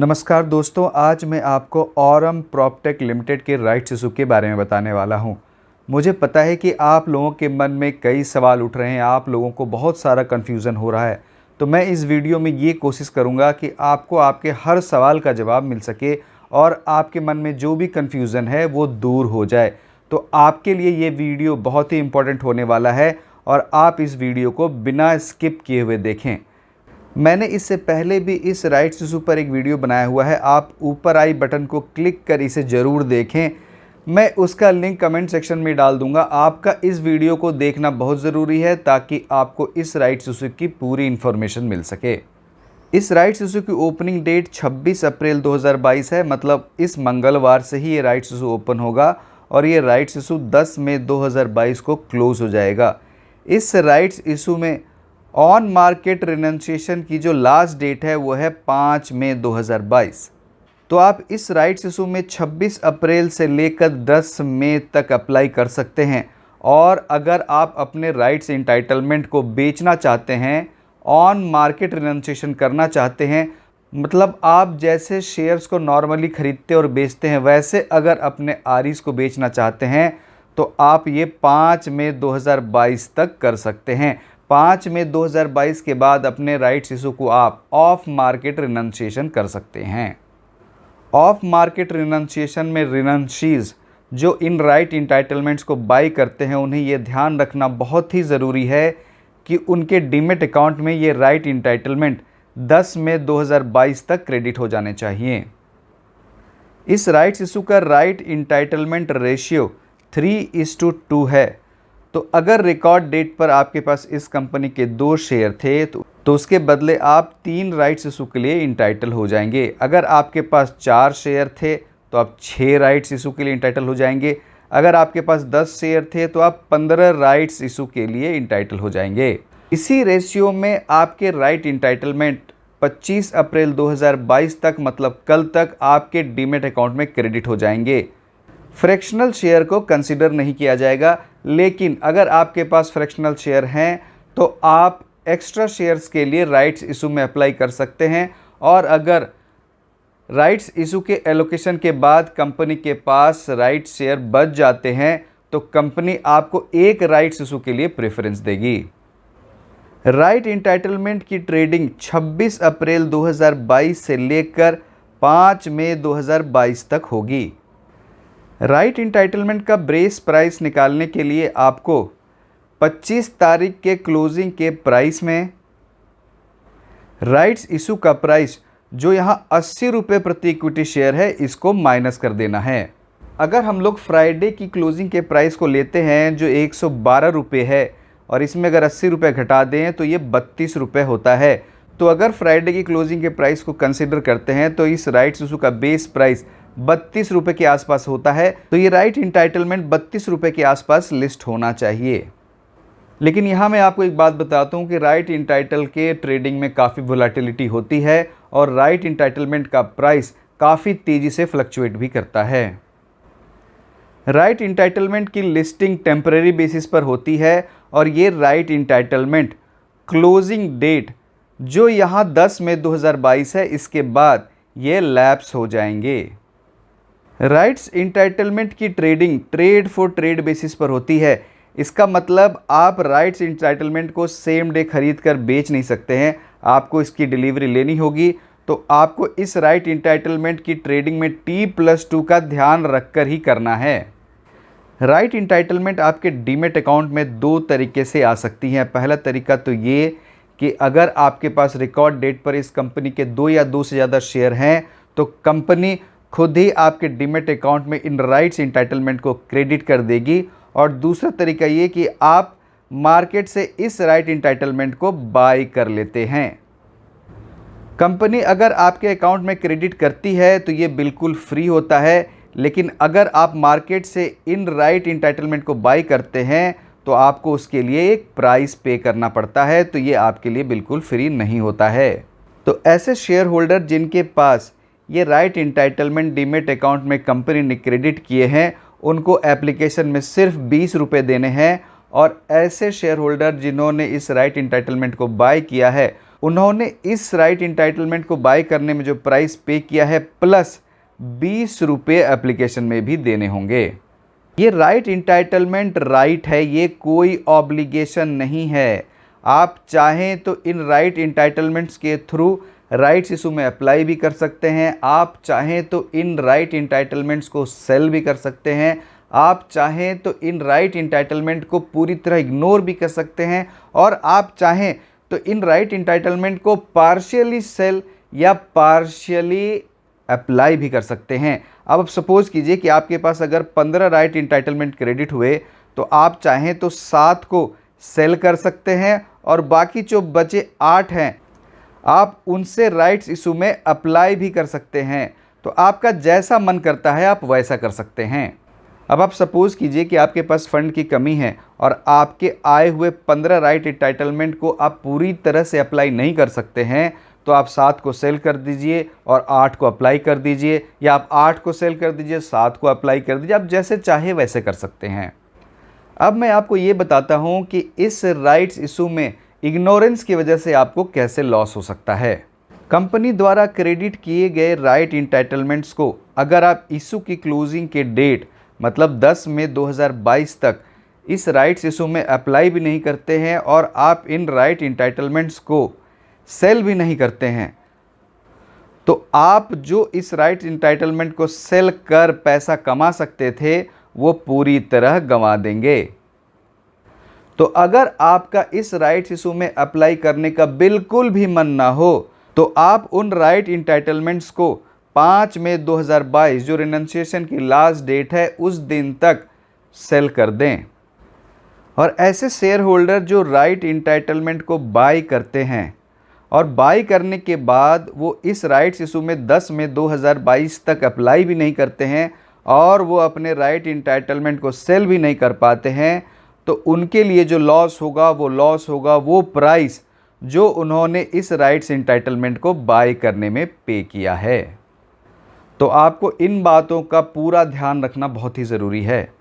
नमस्कार दोस्तों, आज मैं आपको ऑरम प्रॉपटेक लिमिटेड के राइट्स इशू के बारे में बताने वाला हूं। मुझे पता है कि आप लोगों के मन में कई सवाल उठ रहे हैं, आप लोगों को बहुत सारा कन्फ्यूज़न हो रहा है। तो मैं इस वीडियो में ये कोशिश करूंगा कि आपको आपके हर सवाल का जवाब मिल सके और आपके मन में जो भी कन्फ्यूज़न है वो दूर हो जाए। तो आपके लिए ये वीडियो बहुत ही इम्पोर्टेंट होने वाला है और आप इस वीडियो को बिना स्किप किए हुए देखें। मैंने इससे पहले भी इस राइट्स इशू पर एक वीडियो बनाया हुआ है, आप ऊपर आई बटन को क्लिक कर इसे ज़रूर देखें। मैं उसका लिंक कमेंट सेक्शन में डाल दूंगा। आपका इस वीडियो को देखना बहुत ज़रूरी है ताकि आपको इस राइट्स इशू की पूरी इन्फॉर्मेशन मिल सके। इस राइट्स इशू की ओपनिंग डेट 26 अप्रैल 2022 है, मतलब इस मंगलवार से ही ये राइट्स इशू ओपन होगा और ये राइट्स इशू 10 मई 2022 को क्लोज़ हो जाएगा। इस राइट्स इशू में ऑन मार्केट रिनंसिएशन की जो लास्ट डेट है वो है 5 मई 2022। तो आप इस राइट्स इशू में 26 अप्रैल से लेकर 10 मई तक अप्लाई कर सकते हैं। और अगर आप अपने राइट्स इंटाइटलमेंट को बेचना चाहते हैं, ऑन मार्केट रिनंसिएशन करना चाहते हैं, मतलब आप जैसे शेयर्स को नॉर्मली खरीदते और बेचते हैं वैसे अगर अपने आरईज को बेचना चाहते हैं तो आप ये 5 मई 2022 तक कर सकते हैं। 5 मई 2022 के बाद अपने राइट्स इशू को आप ऑफ मार्केट रिनंसिएशन कर सकते हैं। ऑफ मार्केट रिनंसिएशन में रिनंसीज जो इन राइट इंटाइटलमेंट्स को बाई करते हैं उन्हें ये ध्यान रखना बहुत ही ज़रूरी है कि उनके डीमेट अकाउंट में ये राइट इंटाइटलमेंट 10 मई 2022 तक क्रेडिट हो जाने चाहिए। इस राइट्स इशू का राइट इंटाइटलमेंट रेशियो 3:2 है। तो अगर रिकॉर्ड डेट पर आपके पास इस कंपनी के 2 शेयर थे तो उसके बदले आप 3 राइट्स इशू के लिए इंटाइटल हो जाएंगे। अगर आपके पास 4 शेयर थे तो आप 6 राइट्स इशू के लिए इंटाइटल हो जाएंगे। अगर आपके पास 10 शेयर थे तो आप 15 राइट्स इशू के लिए इंटाइटल हो जाएंगे। इसी रेशियो में आपके राइट इंटाइटलमेंट 25 अप्रैल 2022 तक, मतलब कल तक, आपके डीमेट अकाउंट में क्रेडिट हो जाएंगे। फ्रैक्शनल शेयर को कंसिडर नहीं किया जाएगा, लेकिन अगर आपके पास फ्रैक्शनल शेयर हैं तो आप एक्स्ट्रा शेयर्स के लिए राइट्स इशू में अप्लाई कर सकते हैं। और अगर राइट्स इशू के एलोकेशन के बाद कंपनी के पास राइट शेयर बच जाते हैं तो कंपनी आपको एक राइट्स इशू के लिए प्रेफरेंस देगी। राइट इंटाइटलमेंट की ट्रेडिंग 26 अप्रैल 2022 से लेकर 5 मई 2022 तक होगी। राइट इंटाइटलमेंट का ब्रेस प्राइस निकालने के लिए आपको 25 तारीख के क्लोजिंग के प्राइस में राइट्स इशू का प्राइस जो यहाँ 80 रुपये प्रति इक्विटी शेयर है इसको माइनस कर देना है। अगर हम लोग फ्राइडे की क्लोजिंग के प्राइस को लेते हैं जो 112 रुपये है और इसमें अगर 80 रुपये घटा दें तो ये 32 रुपये होता है। तो अगर फ्राइडे की क्लोजिंग के प्राइस को कंसिडर करते हैं तो इस राइट्स इशू का बेस प्राइस 32 रुपये के आसपास होता है। तो ये राइट इंटाइटलमेंट 32 रुपये के आसपास लिस्ट होना चाहिए। लेकिन यहाँ मैं आपको एक बात बताता हूँ कि राइट इंटाइटल के ट्रेडिंग में काफ़ी वोलेटिलिटी होती है और राइट इंटाइटलमेंट का प्राइस काफ़ी तेज़ी से फ्लक्चुएट भी करता है। राइट इंटाइटलमेंट की लिस्टिंग टेम्परेरी बेसिस पर होती है और ये राइट इंटाइटलमेंट क्लोजिंग डेट जो यहाँ 10 मई 2022 है इसके बाद ये लैप्स हो जाएंगे। राइट्स इंटाइटलमेंट की trading trade for trade basis पर होती है। इसका मतलब आप राइट्स इंटाइटलमेंट को सेम डे खरीद कर बेच नहीं सकते हैं, आपको इसकी डिलीवरी लेनी होगी। तो आपको इस राइट इंटाइटलमेंट की ट्रेडिंग में T+2 का ध्यान रखकर ही करना है। राइट इंटाइटलमेंट आपके डीमेट अकाउंट में 2 तरीके से आ सकती हैं। पहला तरीका तो ये कि अगर आपके पास रिकॉर्ड डेट पर इस कंपनी के 2 या 2 से ज़्यादा शेयर हैं तो कंपनी खुद ही आपके डीमेट अकाउंट में इन राइट्स इंटाइटलमेंट को क्रेडिट कर देगी। और दूसरा तरीका ये कि आप मार्केट से इस राइट इंटाइटलमेंट को बाय कर लेते हैं। कंपनी अगर आपके अकाउंट में क्रेडिट करती है तो ये बिल्कुल फ्री होता है, लेकिन अगर आप मार्केट से इन राइट इंटाइटलमेंट को बाय करते हैं तो आपको उसके लिए एक प्राइस पे करना पड़ता है, तो ये आपके लिए बिल्कुल फ्री नहीं होता है। तो ऐसे शेयर होल्डर जिनके पास ये राइट इंटाइटलमेंट डीमेट अकाउंट में कंपनी ने क्रेडिट किए हैं उनको एप्लीकेशन में सिर्फ 20 रुपये देने हैं। और ऐसे शेयर होल्डर जिन्होंने इस राइट इंटाइटलमेंट को बाय किया है उन्होंने इस राइट इंटाइटलमेंट को बाय करने में जो प्राइस पे किया है प्लस 20 रुपये एप्लीकेशन में भी देने होंगे। ये राइट इंटाइटलमेंट राइट है, ये कोई ऑब्लिगेशन नहीं है। आप चाहें तो इन राइट इंटाइटलमेंट्स के थ्रू राइट्स इशू में अप्लाई भी कर सकते हैं। आप चाहें तो इन राइट इंटाइटलमेंट्स को सेल भी कर सकते हैं। आप चाहें तो इन राइट इंटाइटलमेंट को पूरी तरह इग्नोर भी कर सकते हैं। और आप चाहें तो इन राइट इंटाइटलमेंट को पार्शियली सेल या पार्शियली अप्लाई भी कर सकते हैं। अब सपोज कीजिए कि आपके पास अगर 15 राइट इंटाइटलमेंट क्रेडिट हुए तो आप चाहें तो 7 को सेल कर सकते हैं और बाकी जो बचे 8 हैं आप उनसे राइट्स इशू में अप्लाई भी कर सकते हैं। तो आपका जैसा मन करता है आप वैसा कर सकते हैं। अब आप सपोज़ कीजिए कि आपके पास फ़ंड की कमी है और आपके आए हुए 15 राइट इंटाइटलमेंट को आप पूरी तरह से अप्लाई नहीं कर सकते हैं, तो आप 7 को सेल कर दीजिए और 8 को अप्लाई कर दीजिए, या आप 8 को सेल कर दीजिए 7 को अप्लाई कर दीजिए। आप जैसे चाहे वैसे कर सकते हैं। अब मैं आपको ये बताता हूँ कि इस राइट्स इशू में इग्नोरेंस की वजह से आपको कैसे लॉस हो सकता है। कंपनी द्वारा क्रेडिट किए गए राइट इंटाइटलमेंट्स को अगर आप इशू की क्लोजिंग के डेट मतलब 10 मई 2022 तक इस राइट्स इशू में अप्लाई भी नहीं करते हैं और आप इन राइट इंटाइटलमेंट्स को सेल भी नहीं करते हैं, तो आप जो इस राइट इंटाइटलमेंट को सेल कर पैसा कमा सकते थे वो पूरी तरह गंवा देंगे। तो अगर आपका इस राइट्स इशू में अप्लाई करने का बिल्कुल भी मन ना हो तो आप उन राइट इंटाइटलमेंट्स को 5 मई 2022 जो रिनंसिएशन की लास्ट डेट है उस दिन तक सेल कर दें। और ऐसे शेयर होल्डर जो राइट इंटाइटलमेंट को बाय करते हैं और बाय करने के बाद वो इस राइट्स इशू में 10 मई 2022 तक अप्लाई भी नहीं करते हैं और वो अपने राइट इंटाइटलमेंट को सेल भी नहीं कर पाते हैं, तो उनके लिए जो लॉस होगा वो प्राइस जो उन्होंने इस राइट्स इंटाइटलमेंट को बाय करने में पे किया है। तो आपको इन बातों का पूरा ध्यान रखना बहुत ही ज़रूरी है।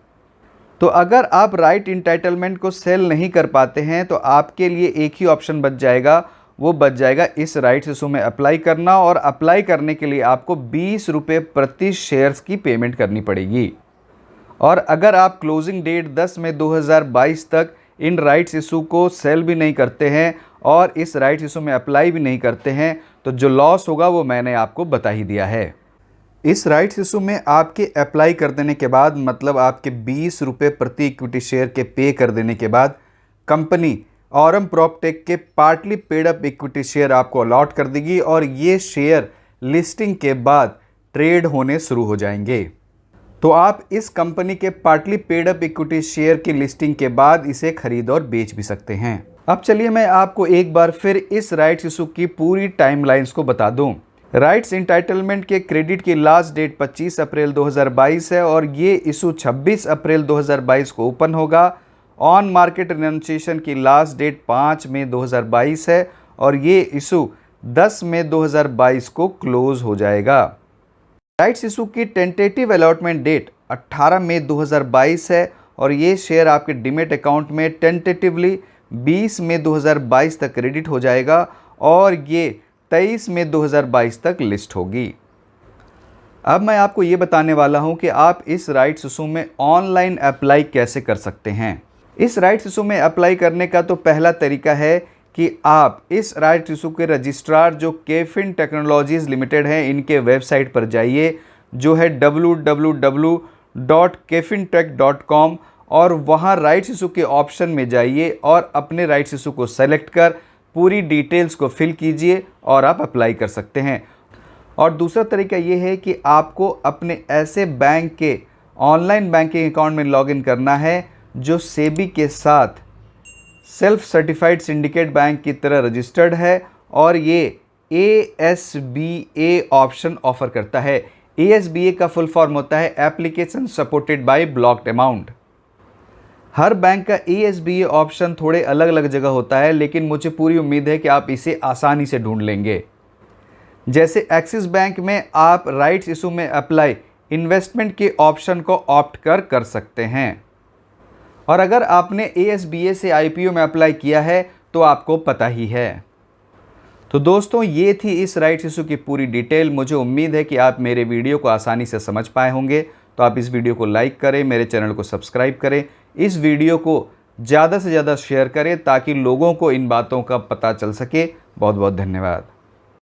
तो अगर आप राइट इंटाइटलमेंट को सेल नहीं कर पाते हैं तो आपके लिए एक ही ऑप्शन बच जाएगा, वो बच जाएगा इस राइट्स इशू में अप्लाई करना। और अप्लाई करने के लिए आपको 20 रुपये प्रति शेयर्स की पेमेंट करनी पड़ेगी। और अगर आप क्लोजिंग डेट 10 मई 2022 तक इन राइट्स इशू को सेल भी नहीं करते हैं और इस राइट्स इशू में अप्लाई भी नहीं करते हैं तो जो लॉस होगा वो मैंने आपको बता ही दिया है। इस राइट्स इशू में आपके अप्लाई कर देने के बाद मतलब आपके 20 रुपये प्रति इक्विटी शेयर के पे कर देने के बाद कंपनी ऑरम प्रॉपटेक के partly paid up equity share आपको अलॉट कर देगी और ये शेयर लिस्टिंग के बाद ट्रेड होने शुरू हो जाएंगे। तो आप इस कंपनी के partly paid up equity share की लिस्टिंग के बाद इसे खरीद और बेच भी सकते हैं। अब चलिए मैं आपको एक बार फिर इस राइट्स इशू की पूरी टाइमलाइंस को बता दूं। राइट्स इंटाइटलमेंट के क्रेडिट की लास्ट डेट 25 अप्रैल 2022 है और ये इशू 26 अप्रैल 2022 को ओपन होगा। ऑन मार्केट रिनंसिएशन की लास्ट डेट 5 मई 2022 है और ये इशू 10 मई 2022 को क्लोज हो जाएगा। राइट्स इशू की टेंटेटिव अलॉटमेंट डेट 18 मई 2022 है और ये शेयर आपके डीमेट अकाउंट में टेंटेटिवली 20 मई 2022 तक क्रेडिट हो जाएगा और ये 23 मई 2022 तक लिस्ट होगी। अब मैं आपको ये बताने वाला हूँ कि आप इस राइट्स इशू में ऑनलाइन अप्लाई कैसे कर सकते हैं। इस राइट्स इशू में अप्लाई करने का तो पहला तरीका है कि आप इस राइट्स इशू के रजिस्ट्रार जो केफिन टेक्नोलॉजीज़ लिमिटेड हैं इनके वेबसाइट पर जाइए जो है www.kefintech.com और वहाँ राइट्स इशू के ऑप्शन में जाइए और अपने राइट्स इशू को सेलेक्ट कर पूरी डिटेल्स को फिल कीजिए और आप अप्लाई कर सकते हैं। और दूसरा तरीका ये है कि आपको अपने ऐसे बैंक के ऑनलाइन बैंकिंग अकाउंट में लॉगिन करना है जो सेबी के साथ सेल्फ सर्टिफाइड सिंडिकेट बैंक की तरह रजिस्टर्ड है और ये ASBA ऑप्शन ऑफर करता है। ASBA का फुल फॉर्म होता है application supported by blocked amount. Her bank का ASBA ऑप्शन थोड़े अलग अलग जगह होता है लेकिन मुझे पूरी उम्मीद है कि आप इसे आसानी से ढूंढ लेंगे। जैसे एक्सिस बैंक में आप राइट्स इशू में अप्लाई इन्वेस्टमेंट के ऑप्शन को ऑप्ट कर सकते हैं और अगर आपने ASBA से IPO में अप्लाई किया है तो आपको पता ही है। तो दोस्तों ये थी इस राइट्स इशू की पूरी डिटेल। मुझे उम्मीद है कि आप मेरे वीडियो को आसानी से समझ पाए होंगे। तो आप इस वीडियो को लाइक करें, मेरे चैनल को सब्सक्राइब करें, इस वीडियो को ज़्यादा से ज़्यादा शेयर करें ताकि लोगों को इन बातों का पता चल सके। बहुत बहुत धन्यवाद।